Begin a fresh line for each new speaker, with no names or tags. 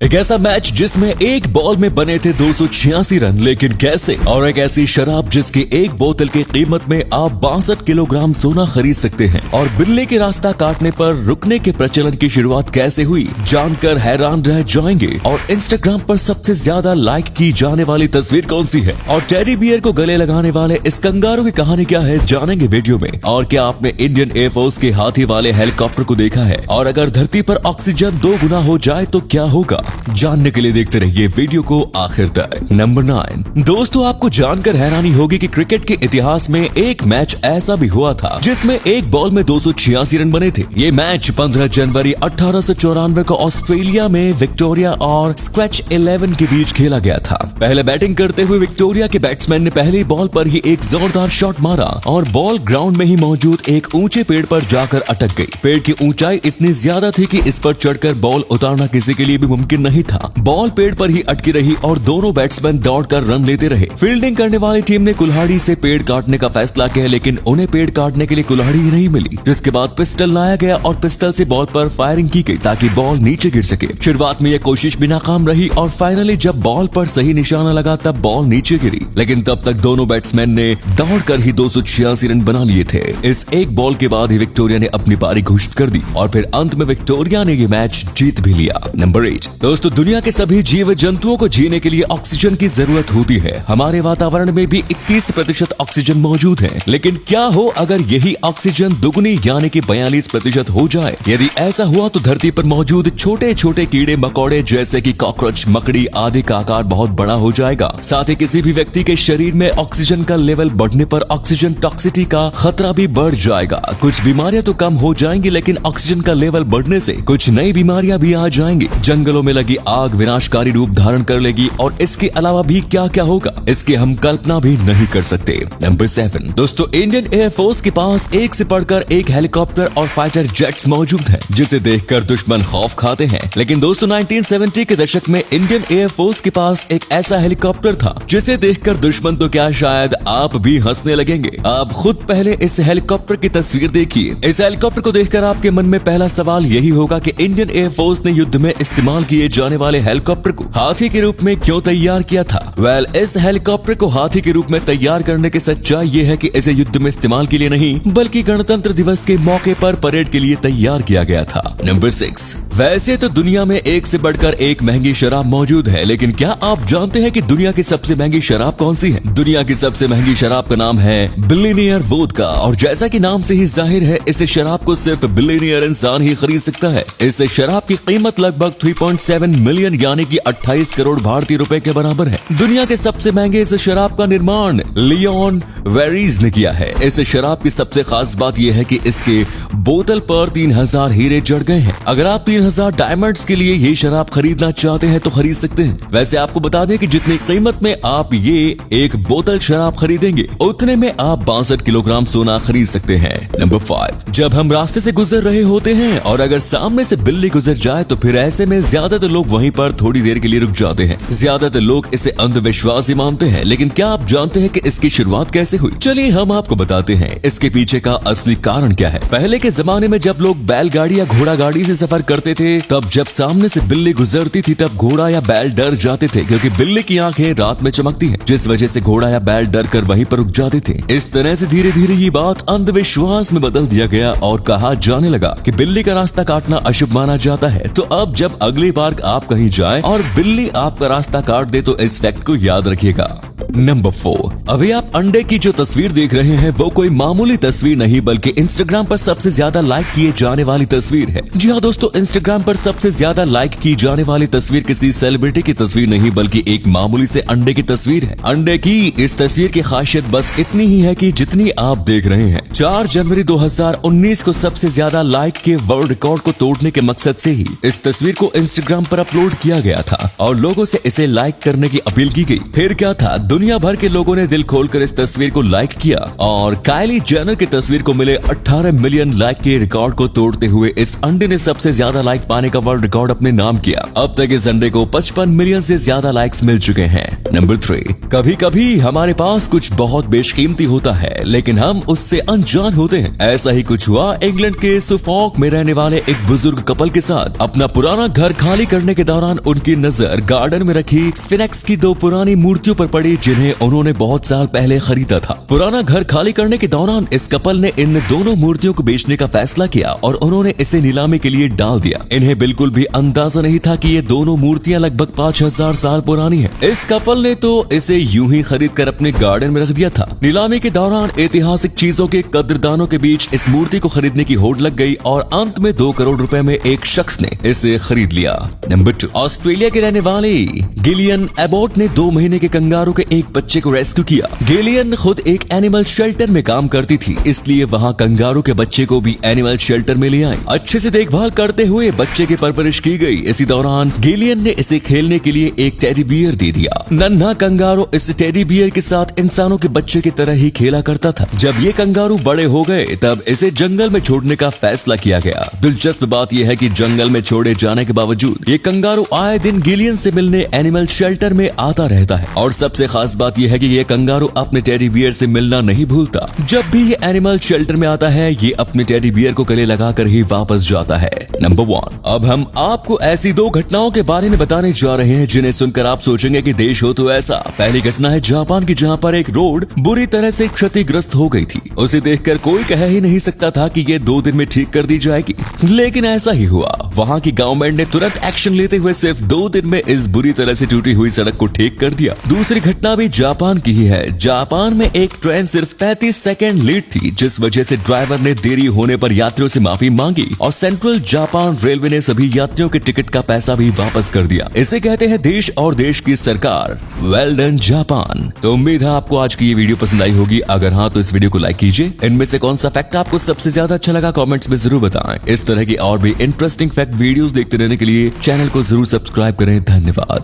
एक ऐसा मैच जिसमें एक बॉल में बने थे 286 रन, लेकिन कैसे? और एक ऐसी शराब जिसकी एक बोतल की कीमत में आप 62 किलोग्राम सोना खरीद सकते हैं। और बिल्ली के रास्ता काटने पर रुकने के प्रचलन की शुरुआत कैसे हुई, जानकर हैरान रह जाएंगे। और इंस्टाग्राम पर सबसे ज्यादा लाइक की जाने वाली तस्वीर कौन सी है, और टेडी बियर को गले लगाने वाले इस कंगारू की कहानी क्या है, जानेंगे वीडियो में। और क्या आपने इंडियन एयरफोर्स के हाथी वाले हेलीकॉप्टर को देखा है, और अगर धरती पर ऑक्सीजन 2 गुना हो जाए तो क्या होगा, जानने के लिए देखते रहिए वीडियो को आखिर तक। नंबर 9। दोस्तों, आपको जानकर हैरानी होगी कि क्रिकेट के इतिहास में एक मैच ऐसा भी हुआ था जिसमें एक बॉल में 286 रन बने थे। ये मैच 15 जनवरी 1894 को ऑस्ट्रेलिया में विक्टोरिया और स्क्वैच 11 के बीच खेला गया था। पहले बैटिंग करते हुए विक्टोरिया के बैट्समैन ने पहली बॉल पर ही एक जोरदार शॉट मारा और बॉल ग्राउंड में ही मौजूद एक ऊंचे पेड़ पर जाकर अटक गई। पेड़ की ऊंचाई इतनी ज्यादा थी कि इस पर चढ़कर बॉल उतारना किसी के लिए भी मुमकिन नहीं था। बॉल पेड़ पर ही अटकी रही और दोनों बैट्समैन दौड़कर रन लेते रहे। फील्डिंग करने वाली टीम ने कुल्हाड़ी से पेड़ काटने का फैसला किया, लेकिन उन्हें पेड़ काटने के लिए कुल्हाड़ी ही नहीं मिली। जिसके बाद पिस्टल लाया गया और पिस्टल से बॉल पर फायरिंग की गई ताकि बॉल नीचे गिर सके। शुरुआत में यह कोशिश भी नाकाम रही और फाइनली जब बॉल पर सही निशाना लगा तब बॉल नीचे गिरी, लेकिन तब तक दोनों बैट्समैन ने दौड़कर ही 286 रन बना लिए थे। इस एक बॉल के बाद ही विक्टोरिया ने अपनी पारी घोषित कर दी और फिर अंत में विक्टोरिया ने ये मैच जीत भी लिया। नंबर 8। दोस्तों, दुनिया के सभी जीव जंतुओं को जीने के लिए ऑक्सीजन की जरूरत होती है। हमारे वातावरण में भी 21% ऑक्सीजन मौजूद है, लेकिन क्या हो अगर यही ऑक्सीजन दुगनी यानी कि 42% हो जाए? यदि ऐसा हुआ तो धरती पर मौजूद छोटे छोटे कीड़े मकोड़े जैसे कि कॉकरोच, मकड़ी आदि का आकार बहुत बड़ा हो जाएगा। साथ ही किसी भी व्यक्ति के शरीर में ऑक्सीजन का लेवल बढ़ने पर ऑक्सीजन टॉक्सिसिटी का खतरा भी बढ़ जाएगा। कुछ बीमारियां तो कम हो जाएंगी, लेकिन ऑक्सीजन का लेवल बढ़ने से कुछ नई बीमारियां भी आ जाएंगी। जंगलों में लगी आग विनाशकारी रूप धारण कर लेगी और इसके अलावा भी क्या क्या होगा, इसकी हम कल्पना भी नहीं कर सकते। नंबर 7। दोस्तों, इंडियन एयरफोर्स के पास एक से बढ़कर एक हेलीकॉप्टर और फाइटर जेट्स मौजूद हैं, जिसे देखकर दुश्मन खौफ खाते हैं। लेकिन दोस्तों, 1970 के दशक में इंडियन एयरफोर्स के पास एक ऐसा हेलीकॉप्टर था जिसे देखकर दुश्मन तो क्या, शायद आप भी हंसने लगेंगे। आप खुद पहले इस हेलीकॉप्टर की तस्वीर देखिए। इस हेलीकॉप्टर को देखकर आपके मन में पहला सवाल यही होगा कि इंडियन एयरफोर्स ने युद्ध में इस्तेमाल किए जाने वाले हेलीकॉप्टर को हाथी के रूप में क्यों तैयार किया था? इस हेलीकॉप्टर को हाथी के रूप में तैयार करने की सच्चाई ये है कि इसे युद्ध में इस्तेमाल के लिए नहीं, बल्कि गणतंत्र दिवस के मौके पर परेड के लिए तैयार किया गया था। नंबर 6। वैसे तो दुनिया में एक से बढ़कर एक महंगी शराब मौजूद है, लेकिन क्या आप जानते हैं कि दुनिया की सबसे महंगी शराब कौन सी है? दुनिया की सबसे महंगी शराब का नाम है बिलियनियर वोडका। और जैसा कि नाम से ही जाहिर है, इस शराब को सिर्फ बिलियनियर इंसान ही खरीद सकता है। इस शराब की कीमत लगभग 3.7 मिलियन यानी कि 28 करोड़ भारतीय रुपए के बराबर है। दुनिया के सबसे महंगे इस शराब का निर्माण लियोन वेरीज ने किया है। इस शराब की सबसे खास बात यह है कि इसके बोतल पर 3000 हीरे जड़ गए हैं। अगर आप 3000 डायमंड्स के लिए ये शराब खरीदना चाहते हैं तो खरीद सकते हैं। वैसे आपको बता दें कि जितनी कीमत में आप ये एक बोतल शराब खरीदेंगे, उतने में आप 62 किलोग्राम सोना खरीद सकते हैं। नंबर 5। जब हम रास्ते से गुजर रहे होते हैं और अगर सामने से बिल्ली गुजर जाए तो फिर ऐसे में ज्यादातर लोग वहीं पर थोड़ी देर के लिए रुक जाते हैं। ज्यादातर लोग इसे अंधविश्वास ही मानते हैं, लेकिन क्या आप जानते हैं कि इसकी शुरुआत कैसे हुई? चलिए हम आपको बताते हैं इसके पीछे का असली कारण क्या है। पहले के जमाने में जब लोग बैलगाड़ी या घोड़ा गाड़ी से सफर करते थे, तब जब सामने से बिल्ली गुजरती थी तब घोड़ा या बैल डर जाते थे, क्योंकि बिल्ली की आंखें रात में चमकती हैं, जिस वजह से घोड़ा या बैल डर कर वहीं पर रुक जाते थे। इस तरह से धीरे धीरे ये बात अंधविश्वास में बदल दिया गया और कहा जाने लगा कि बिल्ली का रास्ता काटना अशुभ माना जाता है। तो अब जब अगली बार आप कहीं जाएं और बिल्ली आपका रास्ता काट दे तो इस फैक्ट को याद रखिएगा। नंबर 4। अभी आप अंडे की जो तस्वीर देख रहे हैं वो कोई मामूली तस्वीर नहीं, बल्कि इंस्टाग्राम पर सबसे ज्यादा लाइक किए जाने वाली तस्वीर है। जी हाँ दोस्तों, इंस्टाग्राम पर सबसे ज्यादा लाइक की जाने वाली तस्वीर किसी सेलिब्रिटी की तस्वीर नहीं, बल्कि एक मामूली से अंडे की तस्वीर है। अंडे की इस तस्वीर की खासियत बस इतनी ही है कि जितनी आप देख रहे हैं। 4 जनवरी 2019 को सबसे ज्यादा लाइक के वर्ल्ड रिकॉर्ड को तोड़ने के मकसद से ही इस तस्वीर को इंस्टाग्राम पर अपलोड किया गया था और लोगों से इसे लाइक करने की अपील की गई। फिर क्या था, दुनिया भर के लोगों ने दिल खोलकर इस तस्वीर को लाइक किया और काइली जेनर की तस्वीर को मिले 18 मिलियन लाइक के रिकॉर्ड को तोड़ते हुए इस अंडे ने सबसे ज्यादा लाइक पाने का वर्ल्ड रिकॉर्ड अपने नाम किया। अब तक इस अंडे को 55 मिलियन से ज्यादा लाइक्स मिल चुके हैं। नंबर 3, कभी कभी हमारे पास कुछ बहुत बेशकीमती होता है लेकिन हम उससे अनजान होते हैं। ऐसा ही कुछ हुआ इंग्लैंड के सुफॉक में रहने वाले एक बुजुर्ग कपल के साथ। अपना पुराना घर खाली करने के दौरान उनकी नजर गार्डन में रखी स्फिनक्स की 2 पुरानी मूर्तियों पर पड़ी जिन्हें उन्होंने बहुत साल पहले खरीदा था। पुराना घर खाली करने के दौरान इस कपल ने इन दोनों मूर्तियों को बेचने का फैसला किया और उन्होंने इसे नीलामी के लिए डाल दिया। इन्हें बिल्कुल भी अंदाजा नहीं था कि ये दोनों मूर्तियां लगभग 5000 साल पुरानी हैं। इस कपल ने तो इसे यूं ही खरीद कर अपने गार्डन में रख दिया था। नीलामी के दौरान ऐतिहासिक चीजों के कदरदानों के बीच इस मूर्ति को खरीदने की होड़ लग गई और अंत में 2 करोड़ रुपए में एक शख्स ने इसे खरीद लिया। नंबर 2, ऑस्ट्रेलिया के रहने वाले गिलियन एबॉट ने 2 महीने के कंगारू के एक बच्चे को रेस्क्यू किया। गिलियन खुद एक एनिमल शेल्टर में काम करती थी, इसलिए वहाँ कंगारू के बच्चे को भी एनिमल शेल्टर में ले आई। अच्छे से देखभाल करते हुए बच्चे की परवरिश की गई। इसी दौरान गिलियन ने इसे खेलने के लिए एक टेडी बियर दे दिया। नन्हा कंगारू इस टेडी बियर के साथ इंसानों के बच्चे की तरह ही खेला करता था। जब ये कंगारू बड़े हो गए तब इसे जंगल में छोड़ने का फैसला किया गया। दिलचस्प बात यह है कि जंगल में छोड़े जाने के बावजूद ये कंगारू आए दिन गिलियन से मिलने एनिमल शेल्टर में आता रहता है और सबसे खास बात यह है कि ये कंगारू अपने टेडी बियर से मिलना नहीं भूलता। जब भी ये एनिमल शेल्टर में आता है ये अपने टेडी बियर को गले लगाकर ही वापस जाता है। नंबर 1, अब हम आपको ऐसी 2 घटनाओं के बारे में बताने जा रहे हैं जिन्हें सुनकर आप सोचेंगे कि देश हो तो ऐसा। पहली घटना है जापान की, जहां पर एक रोड बुरी तरह से क्षतिग्रस्त हो गई थी। उसे देखकर कोई कह ही नहीं सकता था कि ये 2 दिन में ठीक कर दी जाएगी, लेकिन ऐसा ही हुआ। वहां की गवर्नमेंट ने तुरंत एक्शन लेते हुए सिर्फ 2 दिन में इस बुरी तरह से टूटी हुई सड़क को ठीक कर दिया। दूसरी घटना भी जापान की ही है। जापान में एक ट्रेन सिर्फ 35 सेकंड लेट थी, जिस वजह से ड्राइवर ने देरी होने पर यात्रियों से माफी मांगी और सेंट्रल जापान रेलवे ने सभी यात्रियों के टिकट का पैसा भी वापस कर दिया। इसे कहते हैं देश और देश की सरकार। Well done Japan. तो उम्मीद है आपको आज की ये वीडियो पसंद आई होगी। अगर हाँ तो इस वीडियो को लाइक कीजिए। इनमें से कौन सा फैक्ट आपको सबसे ज्यादा अच्छा लगा कमेंट्स में जरूर बताएं। इस तरह की और भी इंटरेस्टिंग फैक्ट वीडियोस देखते रहने के लिए चैनल को जरूर सब्सक्राइब करें। धन्यवाद।